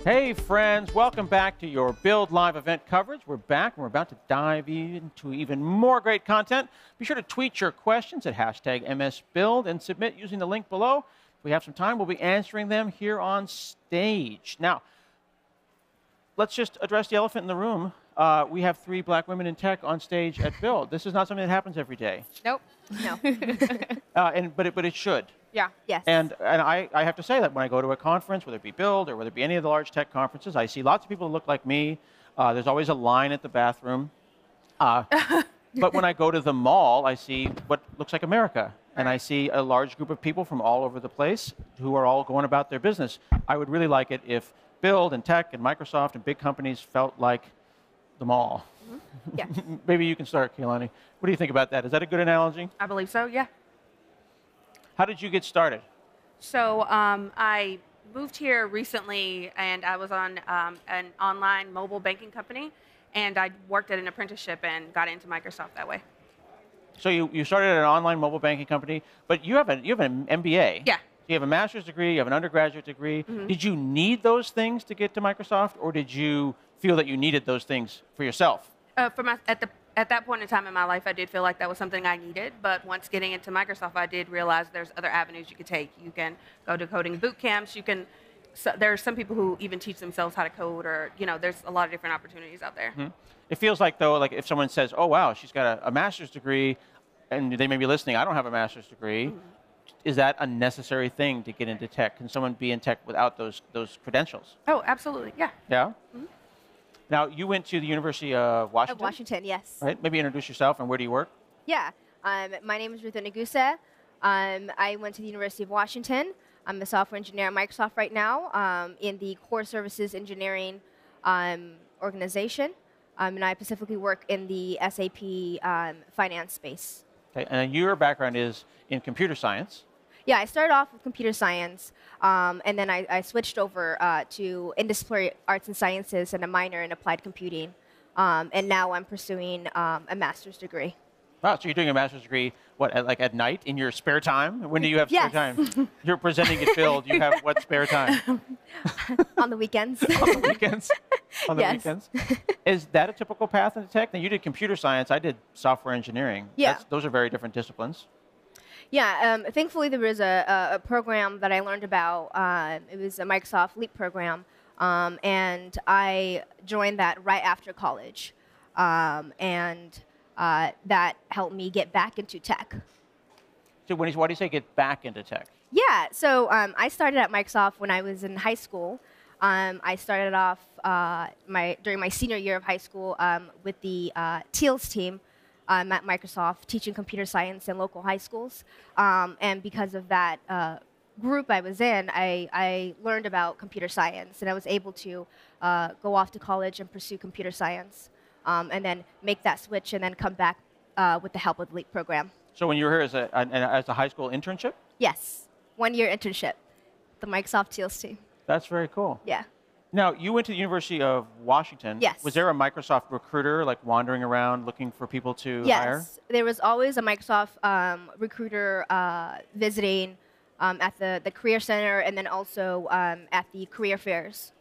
Hey friends, welcome back to your Build Live event coverage. We're back and we're about to dive into even more great content. Be sure to tweet your questions at #MSBuild and submit using the link below. If we have some time, we'll be answering them here on stage. Now, let's just address the elephant in the room. We have 3 black women in tech on stage at Build. This is not something that happens every day. Nope. No. But it should. Yeah. Yes. And I have to say that when I go to a conference, whether it be Build or whether it be any of the large tech conferences, I see lots of people who look like me. There's always a line at the bathroom. But when I go to the mall, I see what looks like America. And I see a large group of people from all over the place who are all going about their business. I would really like it if Build and tech and Microsoft and big companies felt like the mall. Yeah. Maybe you can start, Keiloni. What do you think about that? Is that a good analogy? I believe so, yeah. How did you get started? So I moved here recently, and I was on an online mobile banking company, and I worked at an apprenticeship and got into Microsoft that way. So you started at an online mobile banking company, but you have an MBA. Yeah. You have a master's degree, you have an undergraduate degree. Mm-hmm. Did you need those things to get to Microsoft, or did you feel that you needed those things for yourself? At that point in time in my life, I did feel like that was something I needed. But once getting into Microsoft, I did realize there's other avenues you could take. You can go to coding boot camps. There are some people who even teach themselves how to code, or there's a lot of different opportunities out there. Mm-hmm. It feels like, though, like if someone says, "Oh, wow, she's got a master's degree," and they may be listening, "I don't have a master's degree." Mm-hmm. Is that a necessary thing to get into tech? Can someone be in tech without those credentials? Oh, absolutely, yeah. Yeah? Mm-hmm. Now, you went to the University of Washington? Of Washington, yes. Right? Maybe introduce yourself and where do you work? Yeah. My name is Rutha Nuguse. I went to the University of Washington. I'm a software engineer at Microsoft right now in the Core Services Engineering organization. And I specifically work in the SAP finance space. Okay. And your background is in computer science. Yeah, I started off with computer science, and then I switched over to indisciplinary arts and sciences and a minor in applied computing. And now I'm pursuing a master's degree. Wow, so you're doing a master's degree, at night in your spare time? When do you have spare time? You're presenting at Build. You have what spare time? On the weekends. On the weekends? On the Yes. weekends? Is that a typical path into tech? Now, you did computer science. I did software engineering. Yeah. Those are very different disciplines. Yeah, thankfully there was a program that I learned about. It was a Microsoft LEAP program, and I joined that right after college. And that helped me get back into tech. So why do you say get back into tech? Yeah, so I started at Microsoft when I was in high school. I started off during my senior year of high school with the TEALS team. At Microsoft, teaching computer science in local high schools. And because of that group I was in, I learned about computer science, and I was able to go off to college and pursue computer science, and then make that switch and then come back with the help of the LEAP program. So when you were here as a high school internship? Yes, 1-year internship, the Microsoft TEALS team. That's very cool. Yeah. Now, you went to the University of Washington. Yes. Was there a Microsoft recruiter, wandering around looking for people to hire? Yes, there was always a Microsoft recruiter visiting at the Career Center and then also at the career fairs.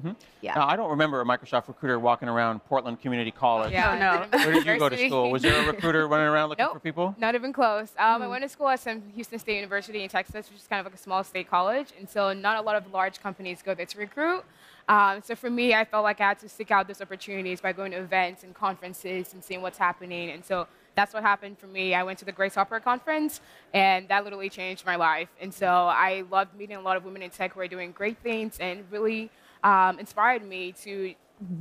Mm-hmm. Yeah. Now, I don't remember a Microsoft recruiter walking around Portland Community College. Yeah, no. Where did you go to school? Was there a recruiter running around looking Nope. for people? Not even close. I went to school at some Houston State University in Texas, which is kind of like a small state college, and so not a lot of large companies go there to recruit. So for me, I felt like I had to seek out those opportunities by going to events and conferences and seeing what's happening, and so that's what happened for me. I went to the Grace Hopper Conference, and that literally changed my life. And so I loved meeting a lot of women in tech who are doing great things and really inspired me to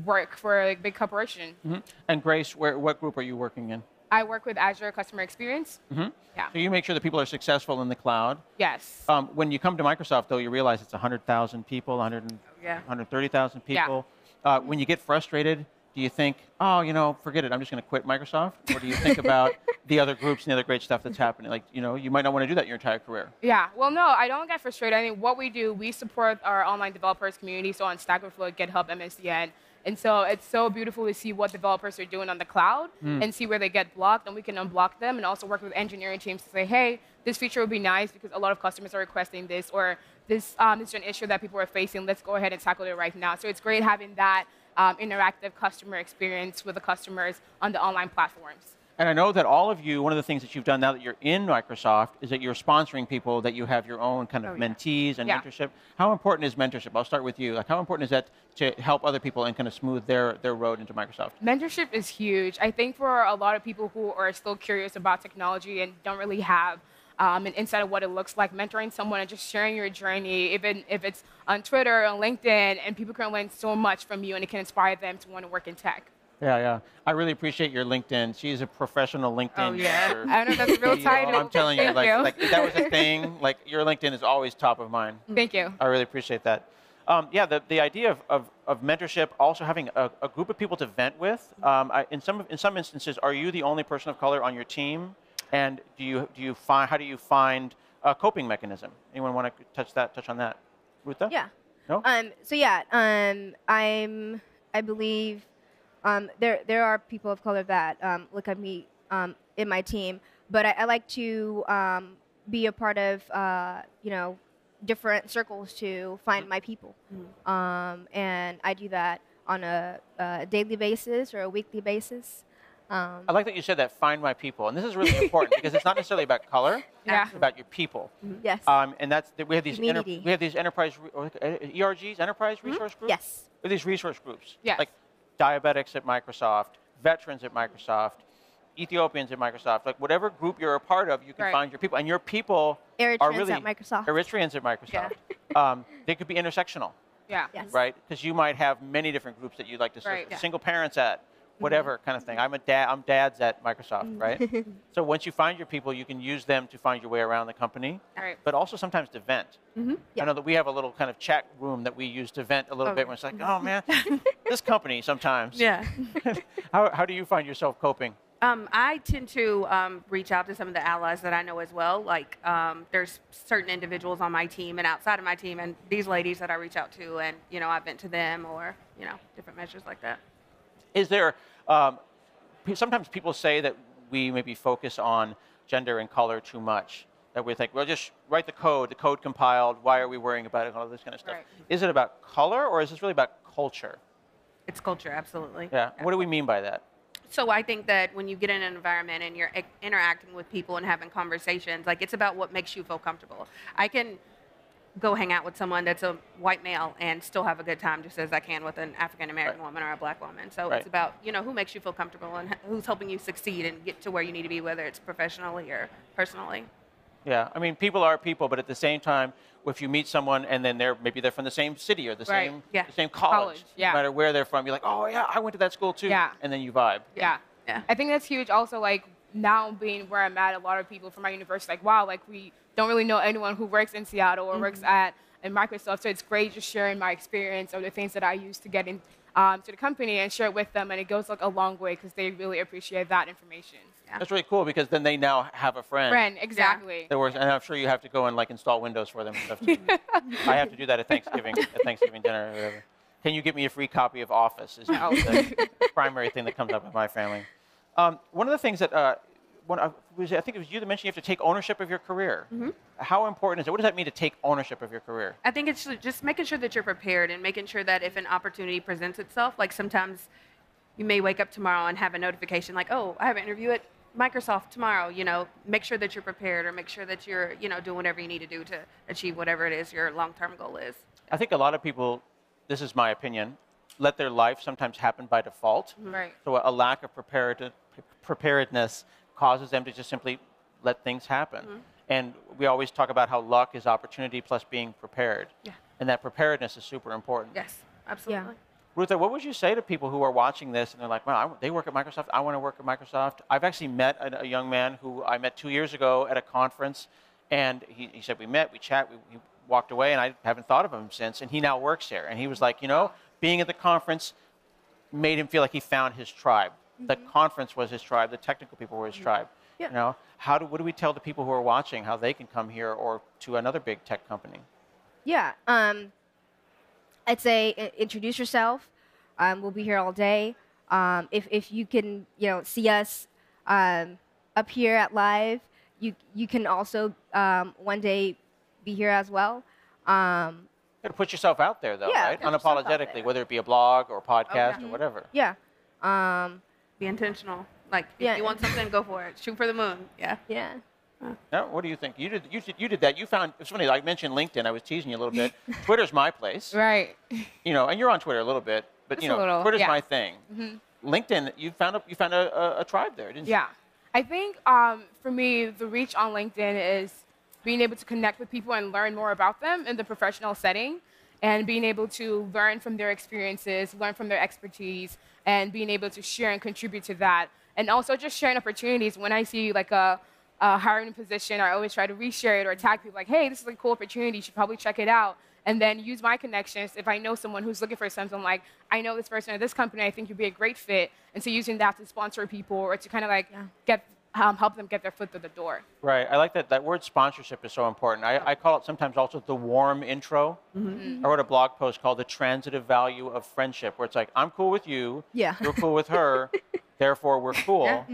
work for a big corporation. Mm-hmm. And Grace, what group are you working in? I work with Azure Customer Experience. Mm-hmm. Yeah. So you make sure that people are successful in the cloud. Yes. When you come to Microsoft, though, you realize it's 100,000 people, 130,000 people. Yeah. When you get frustrated, do you think, oh, forget it, I'm just going to quit Microsoft? Or do you think about the other groups and the other great stuff that's happening? You might not want to do that your entire career. Yeah, well, no, I don't get frustrated. I think what we do, we support our online developers community, so on Stack Overflow, GitHub, MSDN. And so it's so beautiful to see what developers are doing on the cloud and see where they get blocked, and we can unblock them and also work with engineering teams to say, hey, this feature would be nice because a lot of customers are requesting this, or this is an issue that people are facing. Let's go ahead and tackle it right now. So it's great having that interactive customer experience with the customers on the online platforms. And I know that all of you, one of the things that you've done now that you're in Microsoft is that you're sponsoring people, that you have your own kind of mentees and mentorship. How important is mentorship? I'll start with you. Like, how important is that to help other people and kind of smooth their road into Microsoft? Mentorship is huge. I think for a lot of people who are still curious about technology and don't really have an insight of what it looks like, mentoring someone and just sharing your journey, even if it's on Twitter or LinkedIn, and people can learn so much from you and it can inspire them to want to work in tech. Yeah. I really appreciate your LinkedIn. She's a professional LinkedIn user. I don't know if that's a real title. I'm telling you, like if that was a thing, like your LinkedIn is always top of mind. Thank you. I really appreciate that. The idea of mentorship, also having a group of people to vent with. In some instances, are you the only person of color on your team? And how do you find a coping mechanism? Anyone want to touch on that? Rutha? Yeah. No? I believe there are people of color that look at me in my team, but I like to be a part of different circles to find my people, and I do that on a daily basis or a weekly basis. I like that you said that, find my people. And this is really important because it's not necessarily about color, it's about your people. Yes. And we have these enterprise, ERGs, enterprise resource groups? Yes. We have these resource groups. Yes. Like diabetics at Microsoft, veterans at Microsoft, Ethiopians at Microsoft. Like whatever group you're a part of, you can find your people. And your people are really at Microsoft. Eritreans at Microsoft. They could be intersectional. Yeah. Yes. Right? Because you might have many different groups that you'd like to serve. Single parents at whatever kind of thing. I'm dads at Microsoft, right? So once you find your people, you can use them to find your way around the company, but also sometimes to vent. I know that we have a little kind of chat room that we use to vent a little bit when it's like, oh man, this company sometimes. Yeah. How do you find yourself coping? I tend to reach out to some of the allies that I know as well. Like there's certain individuals on my team and outside of my team, and these ladies that I reach out to, and I vent to them, or different measures like that. Is there, sometimes people say that we maybe focus on gender and color too much, that we think, well, just write the code compiled, why are we worrying about it, all this kind of stuff. Is it about color, or is this really about culture? It's culture, absolutely. Yeah. What do we mean by that? So I think that when you get in an environment and you're interacting with people and having conversations, like it's about what makes you feel comfortable. I can go hang out with someone that's a white male and still have a good time just as I can with an African American woman or a black woman. So it's about, who makes you feel comfortable and who's helping you succeed and get to where you need to be, whether it's professionally or personally. Yeah, I mean, people are people, but at the same time, if you meet someone and then maybe they're from the same city or the same college, no matter where they're from, you're like, oh yeah, I went to that school too, and then you vibe. Yeah. I think that's huge. Also, like now being where I'm at, a lot of people from my university, like, wow, like we don't really know anyone who works in Seattle or works at Microsoft. So it's great just sharing my experience or the things that I use to get in to the company and share it with them. And it goes like a long way because they really appreciate that information. That's really cool because then they now have a friend. Exactly. And I'm sure you have to go and like install Windows for them and stuff too. I have to do that at Thanksgiving dinner or whatever. Can you get me a free copy of Office? Is the primary thing that comes up with my family. One of the things that I think it was you that mentioned you have to take ownership of your career. How important is it? What does that mean to take ownership of your career? I think it's just making sure that you're prepared and making sure that if an opportunity presents itself, like sometimes you may wake up tomorrow and have a notification like, oh, I have an interview at Microsoft tomorrow. Make sure that you're prepared or make sure that you're, doing whatever you need to do to achieve whatever it is your long-term goal is. I think a lot of people, this is my opinion, let their life sometimes happen by default. So a lack of preparedness causes them to just simply let things happen. And we always talk about how luck is opportunity plus being prepared. And that preparedness is super important. Yes, absolutely. Rutha, what would you say to people who are watching this and they're like, wow, they work at Microsoft, I want to work at Microsoft? I've actually met a young man who I met 2 years ago at a conference, and he said we met, we chat, he walked away, and I haven't thought of him since, and he now works there. And he was like, being at the conference made him feel like he found his tribe. The conference was his tribe, the technical people were his tribe. What do we tell the people who are watching how they can come here or to another big tech company? I'd say introduce yourself. We'll be here all day. If you can, see us up here at Live, you can also one day be here as well. You got to put yourself out there, though, Yeah, right? put yourself out Unapologetically, there. whether it be a blog or a podcast or whatever. Yeah. Be intentional. Like, Yeah. if you want something, go for it. Shoot for the moon. Yeah. Yeah. Now, what do you think? You did that. You found, it's funny, I mentioned LinkedIn. I was teasing you a little bit. Twitter's my place. Right. You know, and you're on Twitter a little bit, but, Just you know, a little, Twitter's yeah. my thing. LinkedIn, you found a tribe there, didn't you? Yeah. I think for me, the reach on LinkedIn is being able to connect with people and learn more about them in the professional setting, and being able to learn from their experiences, learn from their expertise, and being able to share and contribute to that. And also just sharing opportunities. When I see like a hiring position, I always try to reshare it or tag people like, hey, this is a cool opportunity, you should probably check it out. And then use my connections. If I know someone who's looking for something, like, I know this person at this company, I think you'd be a great fit. And so using that to sponsor people or to kind of like help them get their foot through the door. Right. I like that. That word sponsorship is so important. I call it sometimes also the warm intro. I wrote a blog post called The Transitive Value of Friendship, where it's like, I'm cool with you. Yeah. You're cool with her. Therefore, we're cool.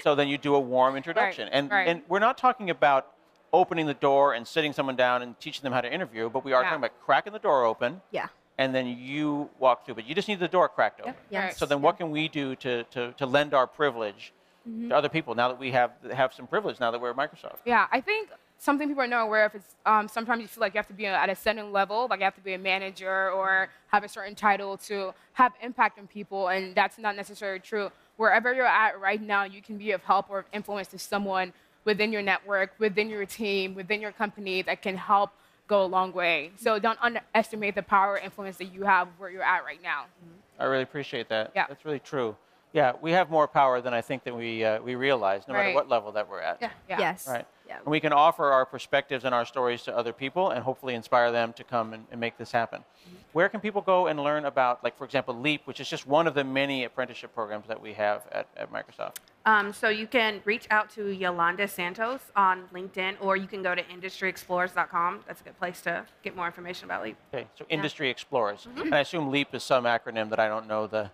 So then you do a warm introduction. Right. And we're not talking about opening the door and sitting someone down and teaching them how to interview, but we are talking about cracking the door open. Yeah. And then you walk through. But you just need the door cracked open. Yes. So then what can we do to lend our privilege to other people now that we have some privilege now that we're at Microsoft? Yeah, I think something people are not aware of is sometimes you feel like you have to be at a certain level, like you have to be a manager or have a certain title to have impact on people, and that's not necessarily true. Wherever you're at right now, you can be of help or of influence to someone within your network, within your team, within your company that can help go a long way. So don't underestimate the power or influence that you have where you're at right now. I really appreciate that. Yeah. That's really true. Yeah, we have more power than I think that we realize, no matter Right. what level that we're at. Yeah. Yes. Right. Yeah. And we can offer our perspectives and our stories to other people and hopefully inspire them to come and make this happen. Where can people go and learn about, like, for example, LEAP, which is just one of the many apprenticeship programs that we have at Microsoft? So you can reach out to Yolanda Santos on LinkedIn, or you can go to industryexplorers.com. That's a good place to get more information about LEAP. Okay, so Industry Explorers. And I assume LEAP is some acronym that I don't know the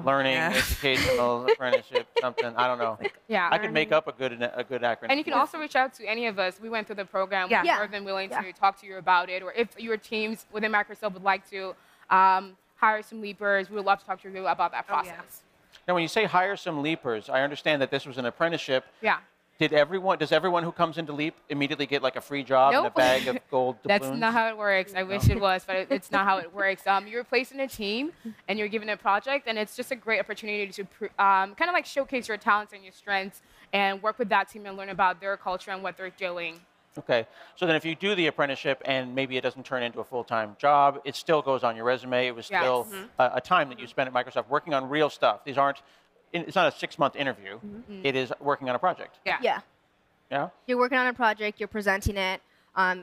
learning, educational, apprenticeship, something. I don't know. Yeah. I could make up a good acronym. And you can also reach out to any of us. We went through the program. Yeah. We're more than willing to talk to you about it. Or if your teams within Microsoft would like to hire some leapers, we would love to talk to you about that process. Now, when you say hire some leapers, I understand that this was an apprenticeship. Yeah. Does everyone who comes into LEAP immediately get like a free job and a Nope. bag of gold doubloons? That's not how it works. I wish it was, but it's not how it works. You're placed in a team, and you're given a project, and it's just a great opportunity to kind of like showcase your talents and your strengths and work with that team and learn about their culture and what they're doing. Okay. So then if you do the apprenticeship and maybe it doesn't turn into a full-time job, it still goes on your resume. It was still a time that you spent at Microsoft working on real stuff. It's not a 6-month interview. It is working on a project. Yeah. Yeah. Yeah? You're working on a project, you're presenting it.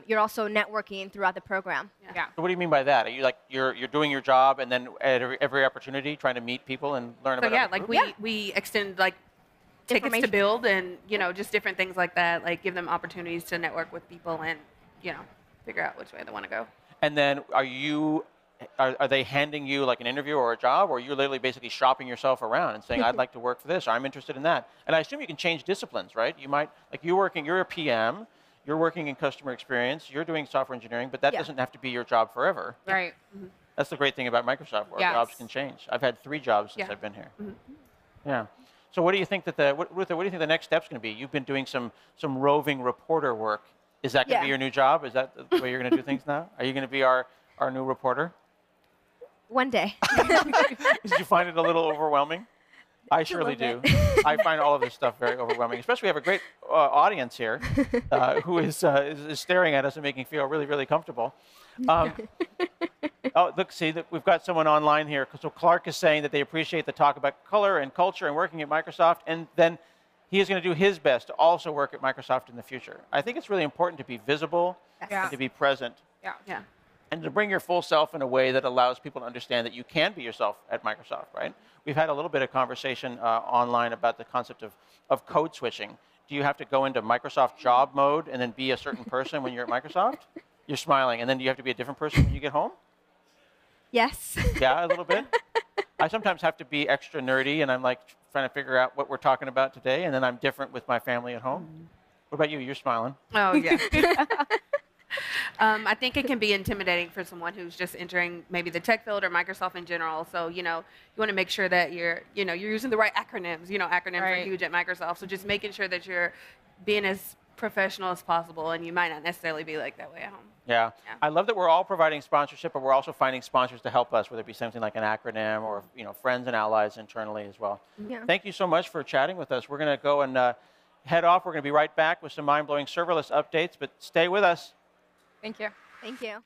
You're also networking throughout the program. Yeah. So what do you mean by that? Are you like you're doing your job and then at every opportunity trying to meet people and learn So about yeah, other like groups? we extend like tickets to Information. build and just different things like that. Like give them opportunities to network with people and figure out which way they want to go. And then are they handing you like an interview or a job, or you're literally basically shopping yourself around and saying, I'd like to work for this, or I'm interested in that? And I assume you can change disciplines, right? You might, like you're a PM, you're working in customer experience, you're doing software engineering, but that doesn't have to be your job forever. Right. That's the great thing about Microsoft, where Yes. jobs can change. I've had 3 jobs since Yeah. I've been here. Yeah. So what do you think Rutha, what do you think the next step's going to be? You've been doing some roving reporter work. Is that going to be your new job? Is that the way you're going to do things now? Are you going to be our new reporter? One day. Did you find it a little overwhelming? I surely do. I find all of this stuff very overwhelming. Especially we have a great audience here who is staring at us and making me feel really, really comfortable. Oh, look, see, we've got someone online here. So Clark is saying that they appreciate the talk about color and culture and working at Microsoft, and then he is going to do his best to also work at Microsoft in the future. I think it's really important to be visible and to be present. Yeah. And to bring your full self in a way that allows people to understand that you can be yourself at Microsoft, right? We've had a little bit of conversation online about the concept of code switching. Do you have to go into Microsoft job mode and then be a certain person when you're at Microsoft? You're smiling, and then do you have to be a different person when you get home? Yes. Yeah, a little bit. I sometimes have to be extra nerdy, and I'm like trying to figure out what we're talking about today, and then I'm different with my family at home. What about you? You're smiling. Oh yeah. I think it can be intimidating for someone who's just entering maybe the tech field or Microsoft in general. So, you want to make sure that you're using the right acronyms. Acronyms are huge at Microsoft. So just making sure that you're being as professional as possible, and you might not necessarily be like that way at home. Yeah. I love that we're all providing sponsorship, but we're also finding sponsors to help us, whether it be something like an acronym or, friends and allies internally as well. Yeah. Thank you so much for chatting with us. We're going to go and head off. We're going to be right back with some mind-blowing serverless updates, but stay with us. Thank you. Thank you.